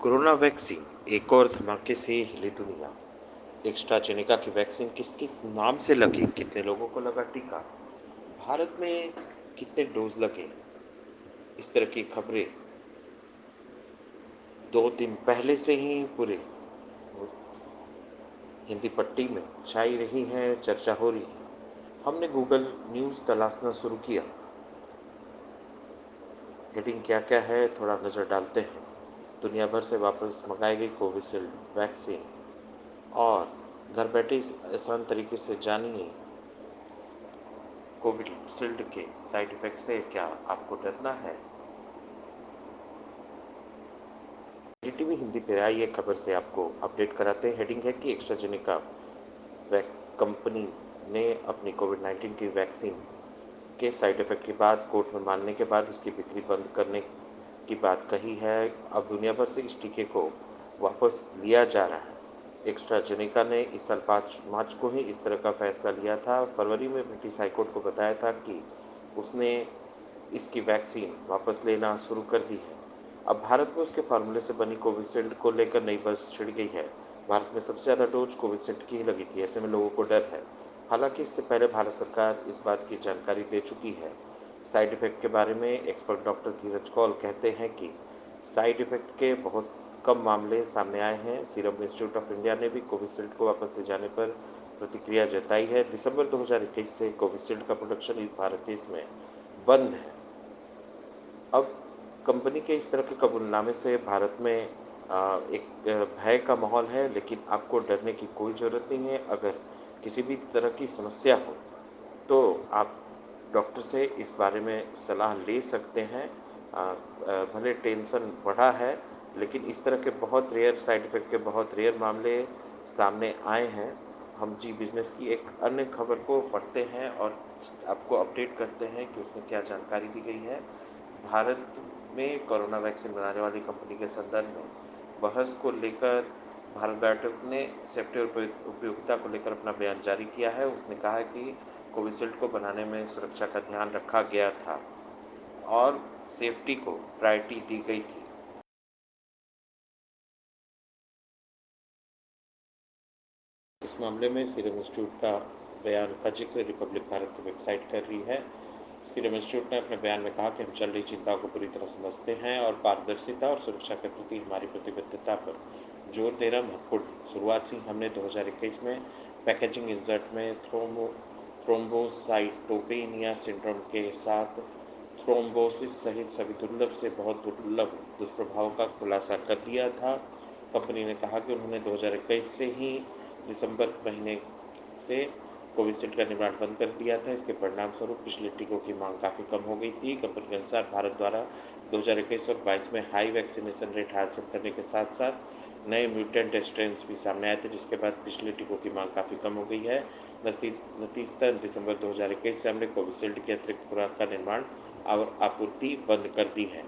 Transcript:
Corona vaccine एक और धमाके से हिली दुनिया। एक्स्ट्राजेनेका की वैक्सीन किस किस नाम से लगी, कितने लोगों को लगा टीका, भारत में कितने डोज लगे, इस तरह की खबरें 2 दिन पहले से ही पूरे हिंदी पट्टी में छाई रही हैं, चर्चा हो रही है। हमने गूगल न्यूज़ तलाशना शुरू किया। हेडिंग क्या क्या है थोड़ा नज़र डालते हैं। दुनिया भर से वापस मंगाई गई कोविशील्ड वैक्सीन, और घर बैठे इस आसान तरीके से जानिए कोविशील्ड के साइड इफेक्ट से क्या आपको डरना है। टीवी हिंदी पे आई एक खबर से आपको अपडेट कराते हैं। हेडिंग है कि एक्स्ट्राजेनेका वैक्स कंपनी ने अपनी कोविड-19 की वैक्सीन के साइड इफेक्ट के बाद कोर्ट में मानने के बाद इसकी बिक्री बंद करने की बात कही है। अब दुनिया भर से इस टीके को वापस लिया जा रहा है। एक्स्ट्राजेनेका ने इस साल 5 मार्च को ही इस तरह का फैसला लिया था। फरवरी में ब्रिटिश हाईकोर्ट को बताया था कि उसने इसकी वैक्सीन वापस लेना शुरू कर दी है। अब भारत में उसके फार्मूले से बनी कोविशील्ड को लेकर नई बहस छिड़ गई है। भारत में सबसे ज़्यादा डोज कोविशील्ड की ही लगी थी, ऐसे में लोगों को डर है। हालांकि इससे पहले भारत सरकार इस बात की जानकारी दे चुकी है। साइड इफ़ेक्ट के बारे में एक्सपर्ट डॉक्टर धीरज कौल कहते हैं कि साइड इफ़ेक्ट के बहुत कम मामले सामने आए हैं। सीरम इंस्टीट्यूट ऑफ इंडिया ने भी कोविशील्ड को वापस ले जाने पर प्रतिक्रिया जताई है। दिसंबर 2021 से कोविशील्ड का प्रोडक्शन इस भारत देश में बंद है। अब कंपनी के इस तरह के कबूलनामे से भारत में एक भय का माहौल है, लेकिन आपको डरने की कोई ज़रूरत नहीं है। अगर किसी भी तरह की समस्या हो, तो आप डॉक्टर से इस बारे में सलाह ले सकते हैं। भले टेंशन बढ़ा है, लेकिन इस तरह के बहुत रेयर साइड इफ़ेक्ट के बहुत रेयर मामले सामने आए हैं। हम जी बिज़नेस की एक अन्य खबर को पढ़ते हैं और आपको अपडेट करते हैं कि उसमें क्या जानकारी दी गई है। भारत में कोरोना वैक्सीन बनाने वाली कंपनी के संदर्भ में बहस को लेकर भारत बायोटेक ने सेफ्टी और उपयोगिता को लेकर अपना बयान जारी किया है। उसने कहा है कि कोविशील्ड को बनाने में सुरक्षा का ध्यान रखा गया था और सेफ्टी को प्रायोरिटी दी गई थी। इस मामले में सीरम इंस्टीट्यूट का बयान का जिक्र रिपब्लिक भारत की वेबसाइट कर रही है। सीरम इंस्टीट्यूट ने अपने बयान में कहा कि हम चल रही चिंताओं को पूरी तरह समझते हैं और पारदर्शिता और सुरक्षा के प्रति हमारी प्रतिबद्धता पर जोर देना महत्वपूर्ण है। शुरुआत से ही हमने 2021 में पैकेजिंग इंसर्ट में थ्रोम्बोसाइटोपेनिया सिंड्रोम के साथ थ्रोम्बोसिस सहित सभी दुर्लभ से बहुत दुर्लभ दुष्प्रभावों का खुलासा कर दिया था। कंपनी ने कहा कि उन्होंने 2021 से ही दिसंबर महीने से कोविशील्ड का निर्माण बंद कर दिया था। इसके परिणामस्वरूप पिछले टीकों की मांग काफ़ी कम हो गई थी। कंपनी के अनुसार भारत द्वारा 2021 और 22 में हाई वैक्सीनेशन रेट हासिल करने के साथ साथ नए म्यूटेंट स्ट्रेन्स भी सामने आए थे, जिसके बाद पिछले टीकों की मांग काफ़ी कम हो गई है। नतीजतन दिसंबर 2021 से हमने कोविशील्ड की अतिरिक्त खुराक का निर्माण और आपूर्ति बंद कर दी है।